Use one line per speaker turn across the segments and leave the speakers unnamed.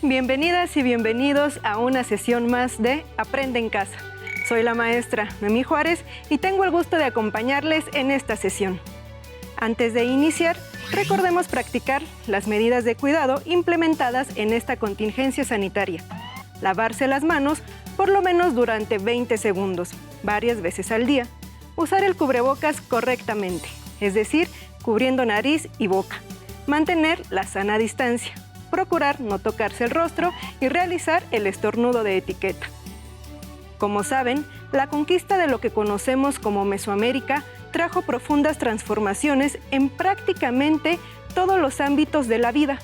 Bienvenidas y bienvenidos a una sesión más de Aprende en Casa. Soy la maestra Noemí Juárez y tengo el gusto de acompañarles en esta sesión. Antes de iniciar, recordemos practicar las medidas de cuidado implementadas en esta contingencia sanitaria. Lavarse las manos por lo menos durante 20 segundos, varias veces al día. Usar el cubrebocas correctamente, es decir, cubriendo nariz y boca. Mantener la sana distancia. Procurar no tocarse el rostro y realizar el estornudo de etiqueta. Como saben, la conquista de lo que conocemos como Mesoamérica trajo profundas transformaciones en prácticamente todos los ámbitos de la vida.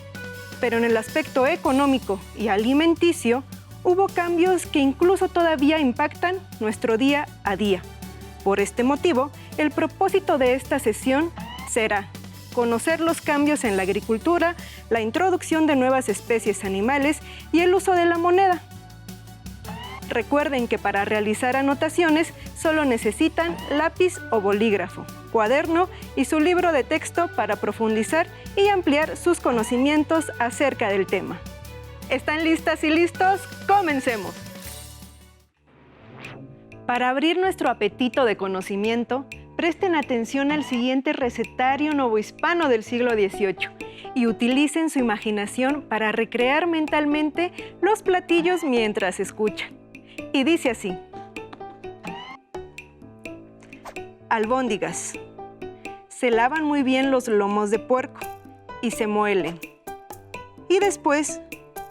Pero en el aspecto económico y alimenticio, hubo cambios que incluso todavía impactan nuestro día a día. Por este motivo, el propósito de esta sesión será conocer los cambios en la agricultura, la introducción de nuevas especies animales y el uso de la moneda. Recuerden que para realizar anotaciones solo necesitan lápiz o bolígrafo, cuaderno y su libro de texto para profundizar y ampliar sus conocimientos acerca del tema. ¿Están listas y listos? ¡Comencemos! Para abrir nuestro apetito de conocimiento, presten atención al siguiente recetario novohispano del siglo XVIII y utilicen su imaginación para recrear mentalmente los platillos mientras escuchan. Y dice así: albóndigas. Se lavan muy bien los lomos de puerco y se muelen. Y después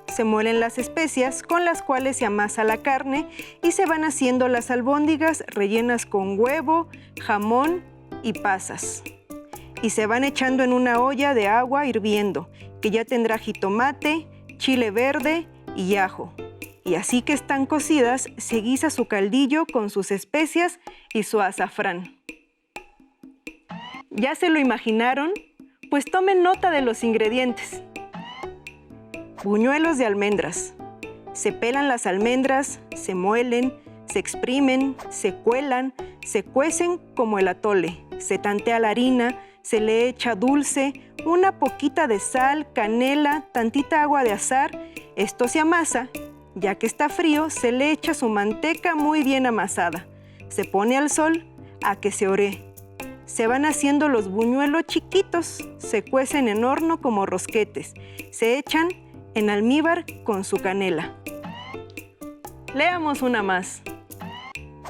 se muelen las especias con las cuales se amasa la carne y se van haciendo las albóndigas rellenas con huevo, jamón y pasas. Y se van echando en una olla de agua hirviendo, que ya tendrá jitomate, chile verde y ajo. Y así que están cocidas, se guisa su caldillo con sus especias y su azafrán. ¿Ya se lo imaginaron? Pues tomen nota de los ingredientes. Buñuelos de almendras. Se pelan las almendras, se muelen, se exprimen, se cuelan, se cuecen como el atole. Se tantea la harina, se le echa dulce, una poquita de sal, canela, tantita agua de azahar. Esto se amasa. Ya que está frío, se le echa su manteca muy bien amasada. Se pone al sol a que se oree. Se van haciendo los buñuelos chiquitos, se cuecen en horno como rosquetes. Se echan en almíbar con su canela. Leamos una más.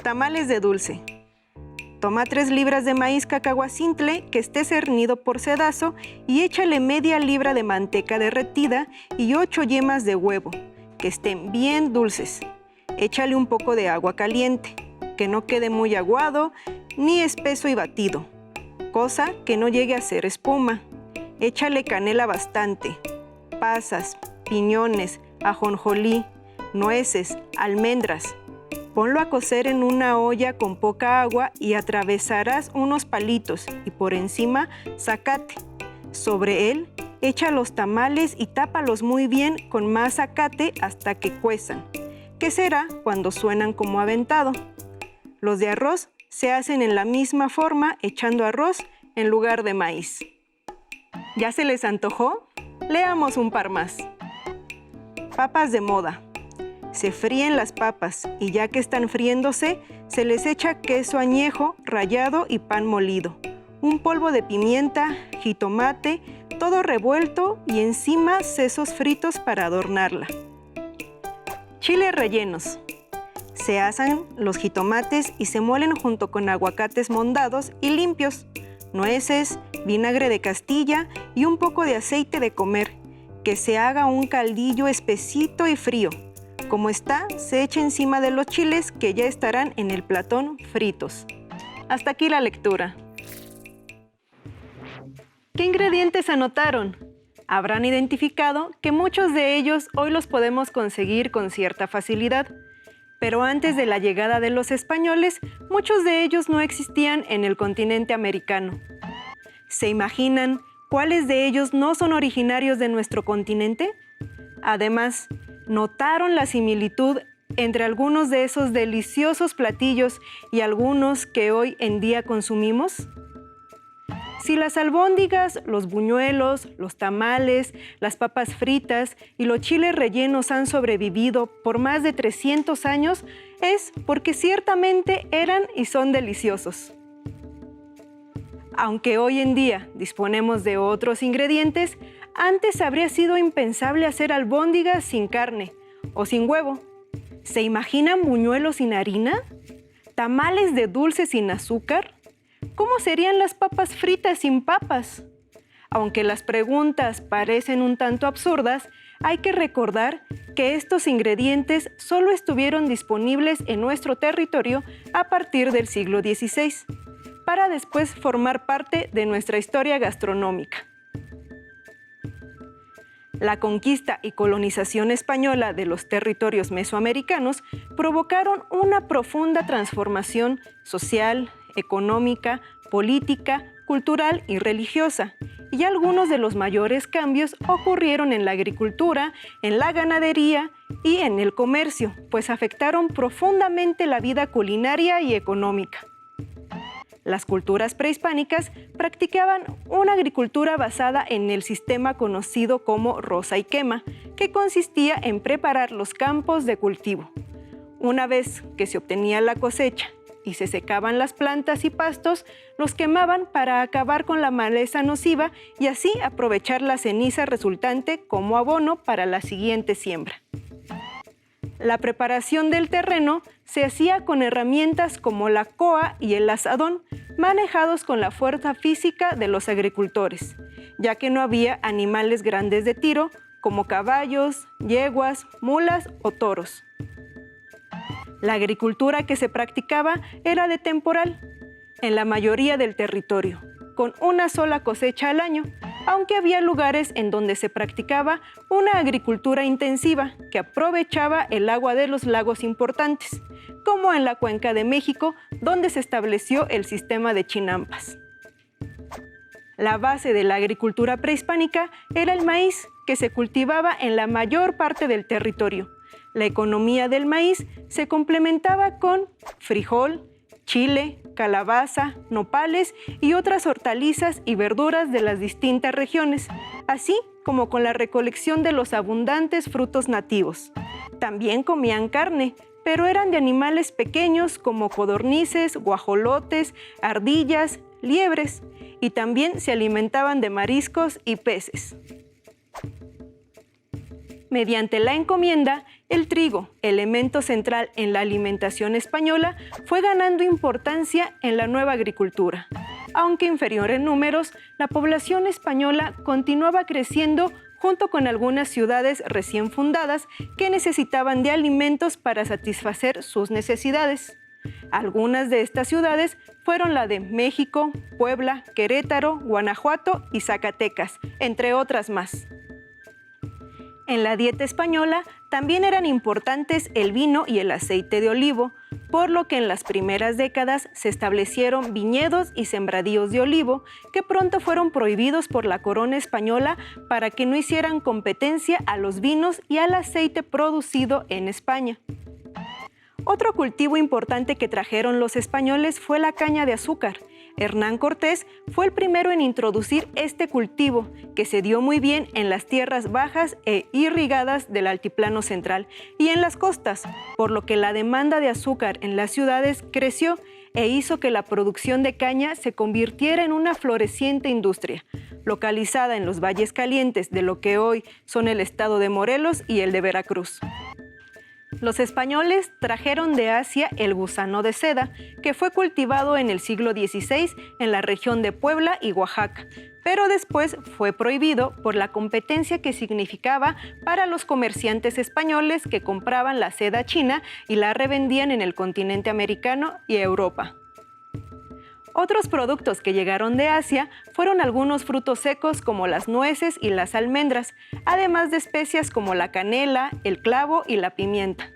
Tamales de dulce. Toma 3 libras de maíz cacahuacintle que esté cernido por sedazo y échale media libra de manteca derretida y 8 yemas de huevo, que estén bien dulces. Échale un poco de agua caliente, que no quede muy aguado ni espeso y batido, cosa que no llegue a ser espuma. Échale canela bastante, pasas, piñones, ajonjolí, nueces, almendras. Ponlo a cocer en una olla con poca agua y atravesarás unos palitos y por encima zacate. Sobre él echa los tamales y tápalos muy bien con más zacate hasta que cuezan, que será cuando suenan como aventado. Los de arroz se hacen en la misma forma echando arroz en lugar de maíz. ¿Ya se les antojó? Leamos un par más. Papas de moda. Se fríen las papas y ya que están friéndose, se les echa queso añejo, rallado y pan molido, un polvo de pimienta, jitomate, todo revuelto y encima sesos fritos para adornarla. Chiles rellenos. Se asan los jitomates y se muelen junto con aguacates mondados y limpios, nueces, vinagre de Castilla y un poco de aceite de comer, que se haga un caldillo espesito y frío. Como está, se echa encima de los chiles que ya estarán en el platón fritos. Hasta aquí la lectura. ¿Qué ingredientes anotaron? Habrán identificado que muchos de ellos hoy los podemos conseguir con cierta facilidad. Pero antes de la llegada de los españoles, muchos de ellos no existían en el continente americano. ¿Se imaginan cuáles de ellos no son originarios de nuestro continente? Además, ¿notaron la similitud entre algunos de esos deliciosos platillos y algunos que hoy en día consumimos? si las albóndigas, los buñuelos, los tamales, las papas fritas y los chiles rellenos han sobrevivido por más de 300 años, es porque ciertamente eran y son deliciosos. Aunque hoy en día disponemos de otros ingredientes, antes habría sido impensable hacer albóndigas sin carne o sin huevo. ¿Se imaginan buñuelos sin harina? ¿Tamales de dulce sin azúcar? ¿Cómo serían las papas fritas sin papas? Aunque las preguntas parecen un tanto absurdas, hay que recordar que estos ingredientes solo estuvieron disponibles en nuestro territorio a partir del siglo XVI, para después formar parte de nuestra historia gastronómica. La conquista y colonización española de los territorios mesoamericanos provocaron una profunda transformación social, económica, política, cultural y religiosa, y algunos de los mayores cambios ocurrieron en la agricultura, en la ganadería y en el comercio, pues afectaron profundamente la vida culinaria y económica. Las culturas prehispánicas practicaban una agricultura basada en el sistema conocido como roza y quema, que consistía en preparar los campos de cultivo. Una vez que se obtenía la cosecha y se secaban las plantas y pastos, los quemaban para acabar con la maleza nociva y así aprovechar la ceniza resultante como abono para la siguiente siembra. La preparación del terreno se hacía con herramientas como la coa y el azadón, manejados con la fuerza física de los agricultores, ya que no había animales grandes de tiro como caballos, yeguas, mulas o toros. La agricultura que se practicaba era de temporal, en la mayoría del territorio, con una sola cosecha al año, aunque había lugares en donde se practicaba una agricultura intensiva que aprovechaba el agua de los lagos importantes, como en la Cuenca de México, donde se estableció el sistema de chinampas. La base de la agricultura prehispánica era el maíz, que se cultivaba en la mayor parte del territorio. La economía del maíz se complementaba con frijol, chile, calabaza, nopales y otras hortalizas y verduras de las distintas regiones, así como con la recolección de los abundantes frutos nativos. También comían carne, pero eran de animales pequeños como codornices, guajolotes, ardillas, liebres, y también se alimentaban de mariscos y peces. Mediante la encomienda, el trigo, elemento central en la alimentación española, fue ganando importancia en la nueva agricultura. Aunque inferior en números, la población española continuaba creciendo junto con algunas ciudades recién fundadas que necesitaban de alimentos para satisfacer sus necesidades. Algunas de estas ciudades fueron la de México, Puebla, Querétaro, Guanajuato y Zacatecas, entre otras más. En la dieta española también eran importantes el vino y el aceite de olivo, por lo que en las primeras décadas se establecieron viñedos y sembradíos de olivo que pronto fueron prohibidos por la corona española para que no hicieran competencia a los vinos y al aceite producido en España. Otro cultivo importante que trajeron los españoles fue la caña de azúcar. Hernán Cortés fue el primero en introducir este cultivo, que se dio muy bien en las tierras bajas e irrigadas del altiplano central y en las costas, por lo que la demanda de azúcar en las ciudades creció e hizo que la producción de caña se convirtiera en una floreciente industria, localizada en los valles calientes de lo que hoy son el estado de Morelos y el de Veracruz. Los españoles trajeron de Asia el gusano de seda, que fue cultivado en el siglo XVI en la región de Puebla y Oaxaca, pero después fue prohibido por la competencia que significaba para los comerciantes españoles que compraban la seda china y la revendían en el continente americano y Europa. Otros productos que llegaron de Asia fueron algunos frutos secos como las nueces y las almendras, además de especias como la canela, el clavo y la pimienta.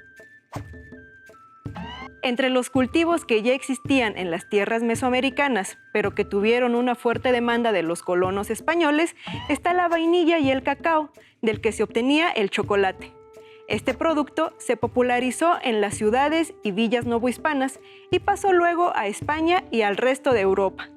Entre los cultivos que ya existían en las tierras mesoamericanas, pero que tuvieron una fuerte demanda de los colonos españoles, está la vainilla y el cacao, del que se obtenía el chocolate. Este producto se popularizó en las ciudades y villas novohispanas y pasó luego a España y al resto de Europa.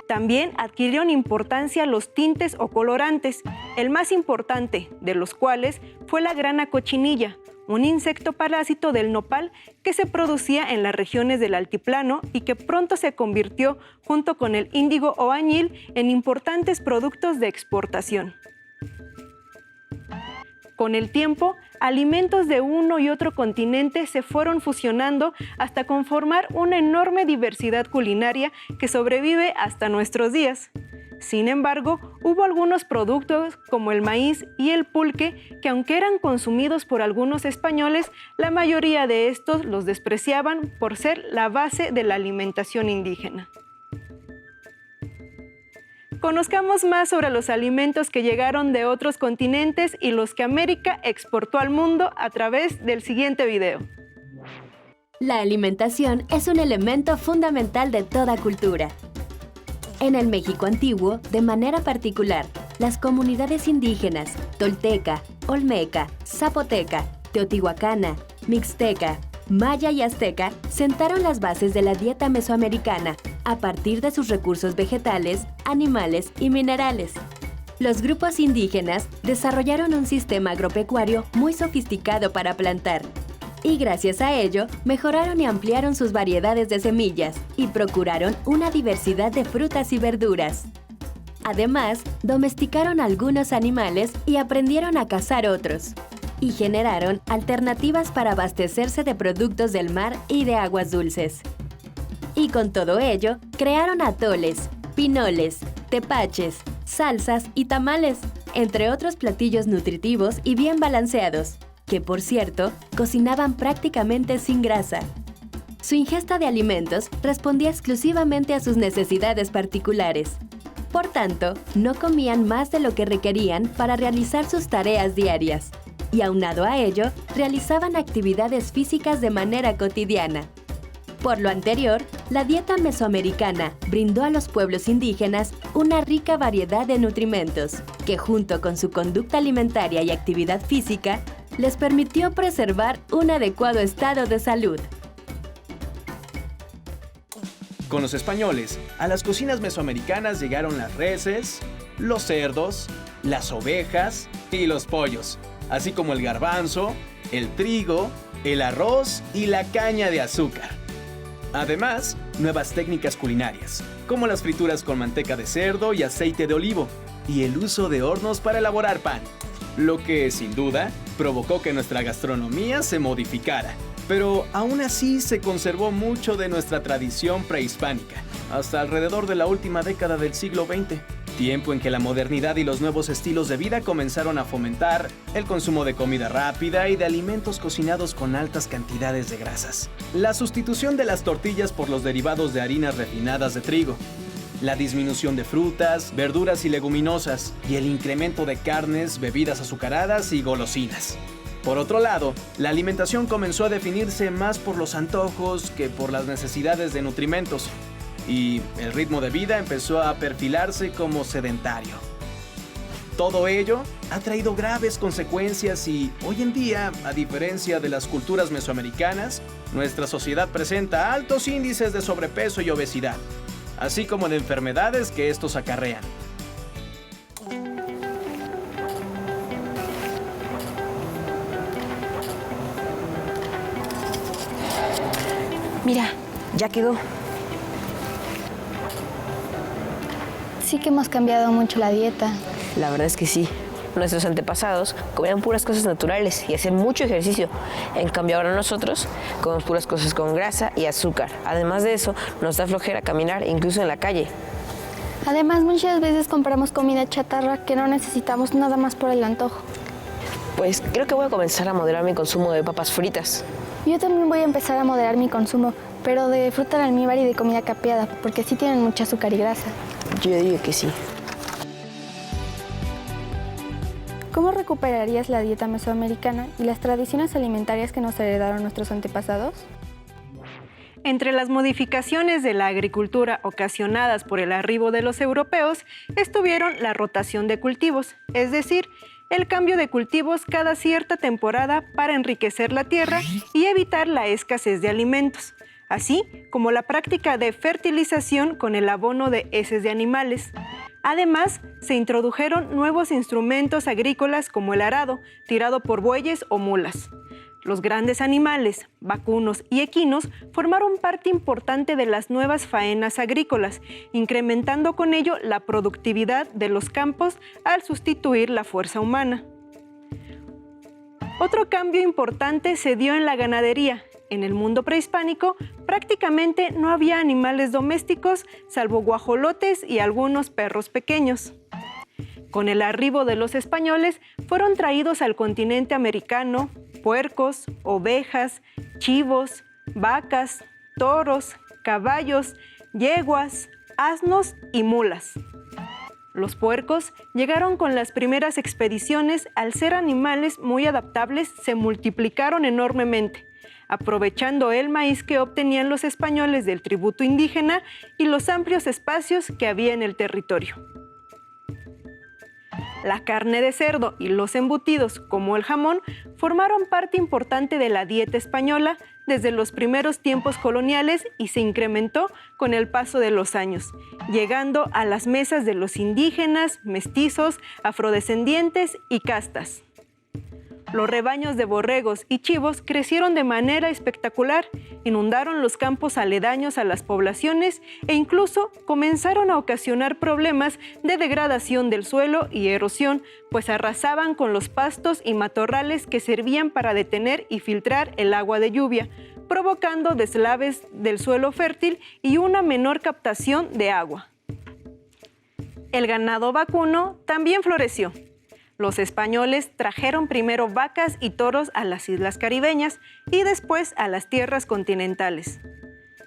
También adquirieron importancia los tintes o colorantes, el más importante de los cuales fue la grana cochinilla, un insecto parásito del nopal que se producía en las regiones del altiplano y que pronto se convirtió, junto con el índigo o añil, en importantes productos de exportación. Con el tiempo, alimentos de uno y otro continente se fueron fusionando hasta conformar una enorme diversidad culinaria que sobrevive hasta nuestros días. Sin embargo, hubo algunos productos como el maíz y el pulque que, aunque eran consumidos por algunos españoles, la mayoría de estos los despreciaban por ser la base de la alimentación indígena. Conozcamos más sobre los alimentos que llegaron de otros continentes y los que América exportó al mundo a través del siguiente video.
La alimentación es un elemento fundamental de toda cultura. En el México antiguo, de manera particular, las comunidades indígenas tolteca, olmeca, zapoteca, teotihuacana, mixteca, maya y azteca sentaron las bases de la dieta mesoamericana a partir de sus recursos vegetales, animales y minerales. Los grupos indígenas desarrollaron un sistema agropecuario muy sofisticado para plantar, y gracias a ello mejoraron y ampliaron sus variedades de semillas y procuraron una diversidad de frutas y verduras. Además, domesticaron algunos animales y aprendieron a cazar otros, y generaron alternativas para abastecerse de productos del mar y de aguas dulces. Y con todo ello, crearon atoles, pinoles, tepaches, salsas y tamales, entre otros platillos nutritivos y bien balanceados, que por cierto, cocinaban prácticamente sin grasa. Su ingesta de alimentos respondía exclusivamente a sus necesidades particulares. Por tanto, no comían más de lo que requerían para realizar sus tareas diarias, y aunado a ello, realizaban actividades físicas de manera cotidiana. Por lo anterior, la dieta mesoamericana brindó a los pueblos indígenas una rica variedad de nutrimentos, que junto con su conducta alimentaria y actividad física, les permitió preservar un adecuado estado de salud.
Con los españoles, a las cocinas mesoamericanas llegaron las reses, los cerdos, las ovejas y los pollos, así como el garbanzo, el trigo, el arroz y la caña de azúcar. Además, nuevas técnicas culinarias, como las frituras con manteca de cerdo y aceite de olivo, y el uso de hornos para elaborar pan, lo que, sin duda, provocó que nuestra gastronomía se modificara. Pero aún así se conservó mucho de nuestra tradición prehispánica, hasta alrededor de la última década del siglo XX, tiempo en que la modernidad y los nuevos estilos de vida comenzaron a fomentar el consumo de comida rápida y de alimentos cocinados con altas cantidades de grasas. La sustitución de las tortillas por los derivados de harinas refinadas de trigo, la disminución de frutas, verduras y leguminosas, y el incremento de carnes, bebidas azucaradas y golosinas. Por otro lado, la alimentación comenzó a definirse más por los antojos que por las necesidades de nutrimentos, y el ritmo de vida empezó a perfilarse como sedentario. Todo ello ha traído graves consecuencias y, hoy en día, a diferencia de las culturas mesoamericanas, nuestra sociedad presenta altos índices de sobrepeso y obesidad, así como de enfermedades que estos acarrean.
Mira, ya quedó.
Sí que hemos cambiado mucho la dieta.
La verdad es que sí. Nuestros antepasados comían puras cosas naturales y hacían mucho ejercicio. En cambio ahora nosotros comemos puras cosas con grasa y azúcar. Además de eso, nos da flojera caminar incluso en la calle.
Además, muchas veces compramos comida chatarra que no necesitamos nada más por el antojo.
Pues creo que voy a comenzar a moderar mi consumo de papas fritas.
Yo también voy a empezar a moderar mi consumo, pero de fruta en almíbar y de comida capeada, porque sí tienen mucha azúcar y grasa.
Yo digo que sí.
¿Cómo recuperarías la dieta mesoamericana y las tradiciones alimentarias que nos heredaron nuestros antepasados?
Entre las modificaciones de la agricultura ocasionadas por el arribo de los europeos estuvieron la rotación de cultivos, es decir, el cambio de cultivos cada cierta temporada para enriquecer la tierra y evitar la escasez de alimentos, así como la práctica de fertilización con el abono de heces de animales. Además, se introdujeron nuevos instrumentos agrícolas como el arado, tirado por bueyes o mulas. Los grandes animales, vacunos y equinos, formaron parte importante de las nuevas faenas agrícolas, incrementando con ello la productividad de los campos al sustituir la fuerza humana. Otro cambio importante se dio en la ganadería. En el mundo prehispánico, prácticamente no había animales domésticos, salvo guajolotes y algunos perros pequeños. Con el arribo de los españoles, fueron traídos al continente americano puercos, ovejas, chivos, vacas, toros, caballos, yeguas, asnos y mulas. Los puercos llegaron con las primeras expediciones. Al ser animales muy adaptables, se multiplicaron enormemente, aprovechando el maíz que obtenían los españoles del tributo indígena y los amplios espacios que había en el territorio. La carne de cerdo y los embutidos, como el jamón, formaron parte importante de la dieta española desde los primeros tiempos coloniales y se incrementó con el paso de los años, llegando a las mesas de los indígenas, mestizos, afrodescendientes y castas. Los rebaños de borregos y chivos crecieron de manera espectacular, inundaron los campos aledaños a las poblaciones e incluso comenzaron a ocasionar problemas de degradación del suelo y erosión, pues arrasaban con los pastos y matorrales que servían para detener y filtrar el agua de lluvia, provocando deslaves del suelo fértil y una menor captación de agua. El ganado vacuno también floreció. Los españoles trajeron primero vacas y toros a las islas caribeñas y después a las tierras continentales.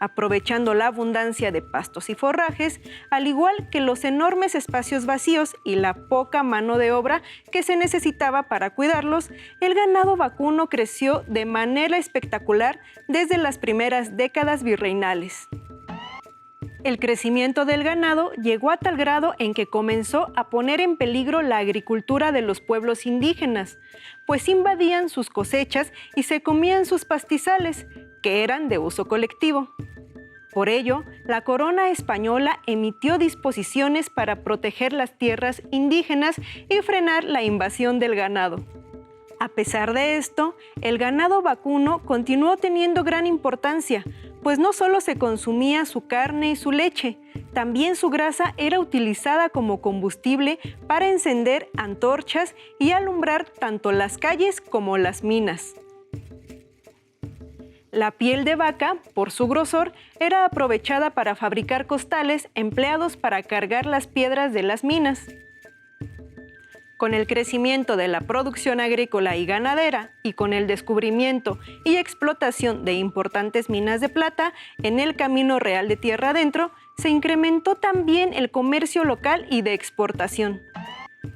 Aprovechando la abundancia de pastos y forrajes, al igual que los enormes espacios vacíos y la poca mano de obra que se necesitaba para cuidarlos, el ganado vacuno creció de manera espectacular desde las primeras décadas virreinales. El crecimiento del ganado llegó a tal grado en que comenzó a poner en peligro la agricultura de los pueblos indígenas, pues invadían sus cosechas y se comían sus pastizales, que eran de uso colectivo. Por ello, la corona española emitió disposiciones para proteger las tierras indígenas y frenar la invasión del ganado. A pesar de esto, el ganado vacuno continuó teniendo gran importancia, pues no solo se consumía su carne y su leche, también su grasa era utilizada como combustible para encender antorchas y alumbrar tanto las calles como las minas. La piel de vaca, por su grosor, era aprovechada para fabricar costales empleados para cargar las piedras de las minas. Con el crecimiento de la producción agrícola y ganadera y con el descubrimiento y explotación de importantes minas de plata en el Camino Real de Tierra Adentro, se incrementó también el comercio local y de exportación.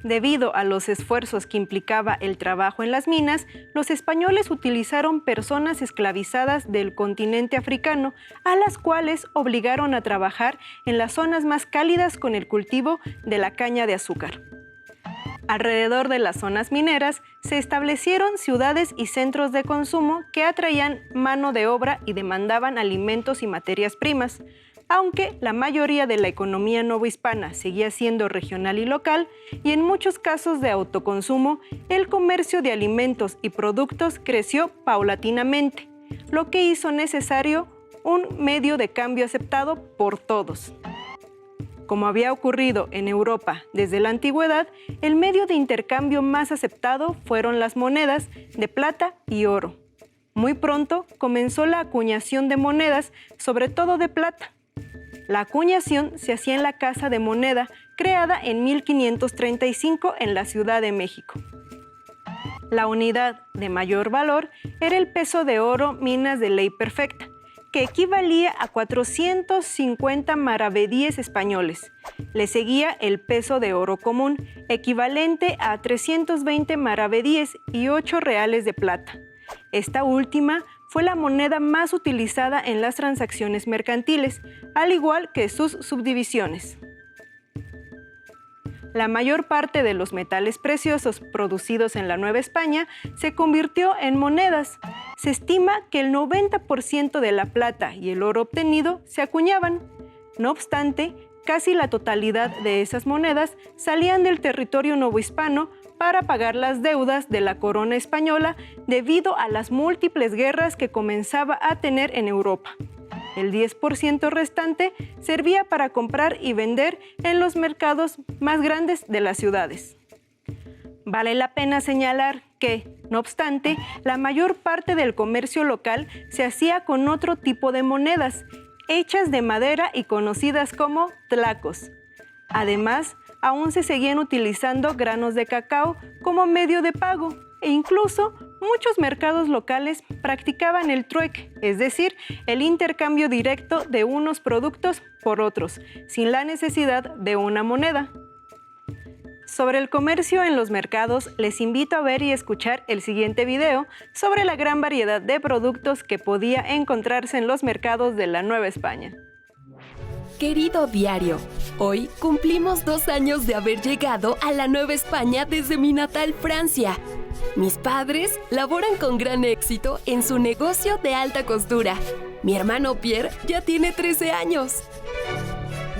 Debido a los esfuerzos que implicaba el trabajo en las minas, los españoles utilizaron personas esclavizadas del continente africano, a las cuales obligaron a trabajar en las zonas más cálidas con el cultivo de la caña de azúcar. Alrededor de las zonas mineras se establecieron ciudades y centros de consumo que atraían mano de obra y demandaban alimentos y materias primas. Aunque la mayoría de la economía novohispana seguía siendo regional y local, y en muchos casos de autoconsumo, el comercio de alimentos y productos creció paulatinamente, lo que hizo necesario un medio de cambio aceptado por todos. Como había ocurrido en Europa desde la antigüedad, el medio de intercambio más aceptado fueron las monedas de plata y oro. Muy pronto comenzó la acuñación de monedas, sobre todo de plata. La acuñación se hacía en la Casa de Moneda, creada en 1535 en la Ciudad de México. La unidad de mayor valor era el peso de oro minas de ley perfecta, que equivalía a 450 maravedíes españoles. Le seguía el peso de oro común, equivalente a 320 maravedíes y 8 reales de plata. Esta última fue la moneda más utilizada en las transacciones mercantiles, al igual que sus subdivisiones. La mayor parte de los metales preciosos producidos en la Nueva España se convirtió en monedas. Se estima que el 90% de la plata y el oro obtenido se acuñaban. No obstante, casi la totalidad de esas monedas salían del territorio novohispano para pagar las deudas de la corona española debido a las múltiples guerras que comenzaba a tener en Europa. El 10% restante servía para comprar y vender en los mercados más grandes de las ciudades. Vale la pena señalar que, no obstante, la mayor parte del comercio local se hacía con otro tipo de monedas, hechas de madera y conocidas como tlacos. Además, aún se seguían utilizando granos de cacao como medio de pago e incluso muchos mercados locales practicaban el trueque, es decir, el intercambio directo de unos productos por otros, sin la necesidad de una moneda. Sobre el comercio en los mercados, les invito a ver y escuchar el siguiente video sobre la gran variedad de productos que podía encontrarse en los mercados de la Nueva España.
Querido diario, hoy cumplimos 2 años de haber llegado a la Nueva España desde mi natal Francia. Mis padres laboran con gran éxito en su negocio de alta costura. Mi hermano Pierre ya tiene 13 años.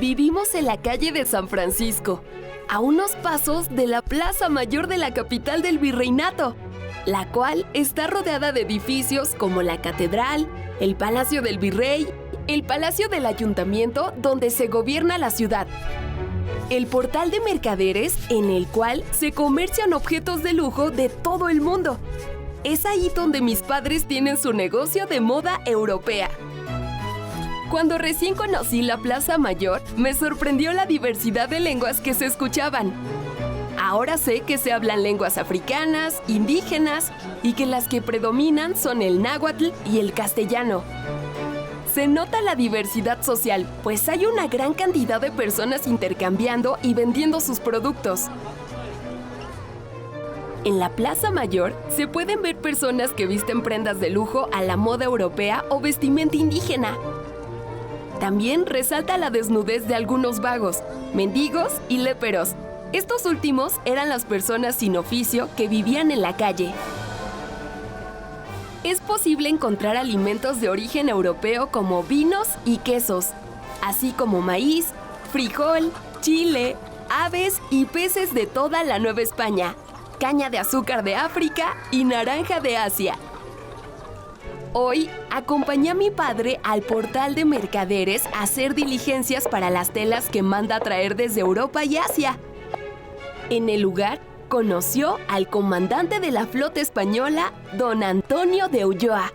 Vivimos en la calle de San Francisco, a unos pasos de la Plaza Mayor de la capital del Virreinato, la cual está rodeada de edificios como la Catedral, el Palacio del Virrey, el Palacio del Ayuntamiento donde se gobierna la ciudad, el portal de mercaderes en el cual se comercian objetos de lujo de todo el mundo. Es ahí donde mis padres tienen su negocio de moda europea. Cuando recién conocí la Plaza Mayor, me sorprendió la diversidad de lenguas que se escuchaban. Ahora sé que se hablan lenguas africanas, indígenas y que las que predominan son el náhuatl y el castellano. Se nota la diversidad social, pues hay una gran cantidad de personas intercambiando y vendiendo sus productos. En la Plaza Mayor se pueden ver personas que visten prendas de lujo a la moda europea o vestimenta indígena. También resalta la desnudez de algunos vagos, mendigos y léperos. Estos últimos eran las personas sin oficio que vivían en la calle. Es posible encontrar alimentos de origen europeo como vinos y quesos, así como maíz, frijol, chile, aves y peces de toda la Nueva España, caña de azúcar de África y naranja de Asia. Hoy acompañé a mi padre al portal de mercaderes a hacer diligencias para las telas que manda traer desde Europa y Asia. En el lugar, conoció al comandante de la flota española, don Antonio de Ulloa,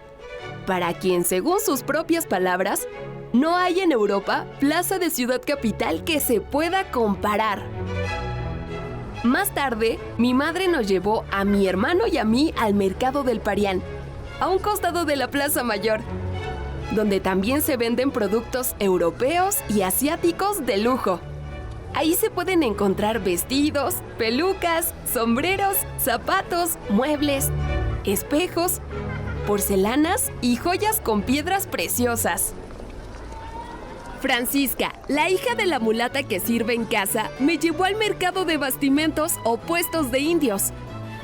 para quien, según sus propias palabras, no hay en Europa plaza de ciudad capital que se pueda comparar. Más tarde, mi madre nos llevó a mi hermano y a mí al mercado del Parián, a un costado de la Plaza Mayor, donde también se venden productos europeos y asiáticos de lujo. Ahí se pueden encontrar vestidos, pelucas, sombreros, zapatos, muebles, espejos, porcelanas y joyas con piedras preciosas. Francisca, la hija de la mulata que sirve en casa, me llevó al mercado de bastimentos o puestos de indios,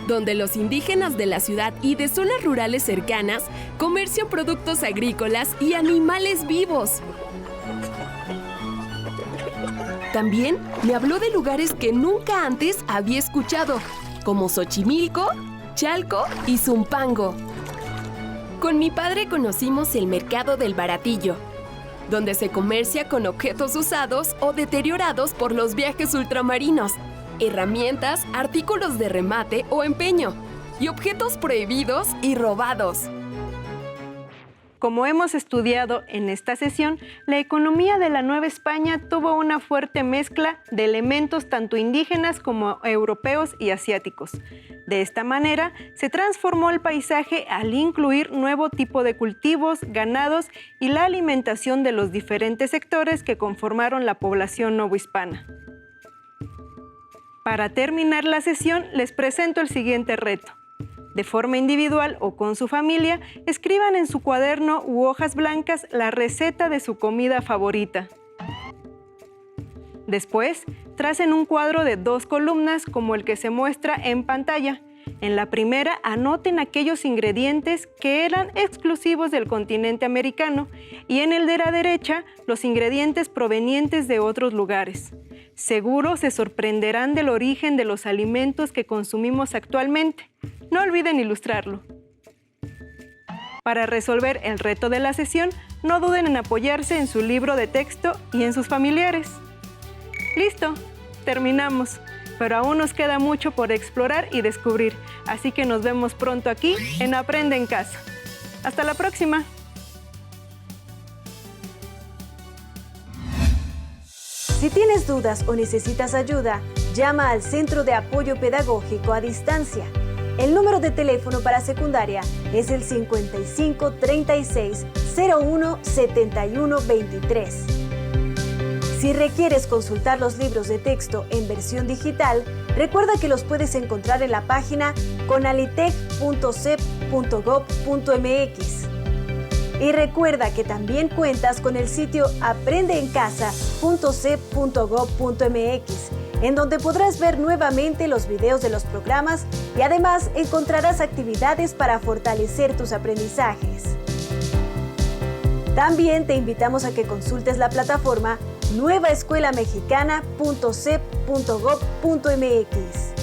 donde los indígenas de la ciudad y de zonas rurales cercanas comercian productos agrícolas y animales vivos. También me habló de lugares que nunca antes había escuchado, como Xochimilco, Chalco y Zumpango. Con mi padre conocimos el mercado del Baratillo, donde se comercia con objetos usados o deteriorados por los viajes ultramarinos, herramientas, artículos de remate o empeño, y objetos prohibidos y robados.
Como hemos estudiado en esta sesión, la economía de la Nueva España tuvo una fuerte mezcla de elementos tanto indígenas como europeos y asiáticos. De esta manera, se transformó el paisaje al incluir nuevo tipo de cultivos, ganados y la alimentación de los diferentes sectores que conformaron la población novohispana. Para terminar la sesión, les presento el siguiente reto. De forma individual o con su familia, escriban en su cuaderno u hojas blancas la receta de su comida favorita. Después, Tracen un cuadro de 2 columnas como el que se muestra en pantalla. En la primera, anoten aquellos ingredientes que eran exclusivos del continente americano y en el de la derecha, los ingredientes provenientes de otros lugares. Seguro se sorprenderán del origen de los alimentos que consumimos actualmente. No olviden ilustrarlo. Para resolver el reto de la sesión, no duden en apoyarse en su libro de texto y en sus familiares. ¡Listo! Terminamos. Pero aún nos queda mucho por explorar y descubrir, así que nos vemos pronto aquí en Aprende en Casa. ¡Hasta la próxima!
Si tienes dudas o necesitas ayuda, llama al Centro de Apoyo Pedagógico a Distancia. El número de teléfono para secundaria es el 55 36 01 71 23. Si requieres consultar los libros de texto en versión digital, recuerda que los puedes encontrar en la página conalitec.cep.gov.mx. Y recuerda que también cuentas con el sitio aprendeencasa.cep.gov.mx, en donde podrás ver nuevamente los videos de los programas y además encontrarás actividades para fortalecer tus aprendizajes. También te invitamos a que consultes la plataforma nuevaescuelamexicana.cep.gov.mx.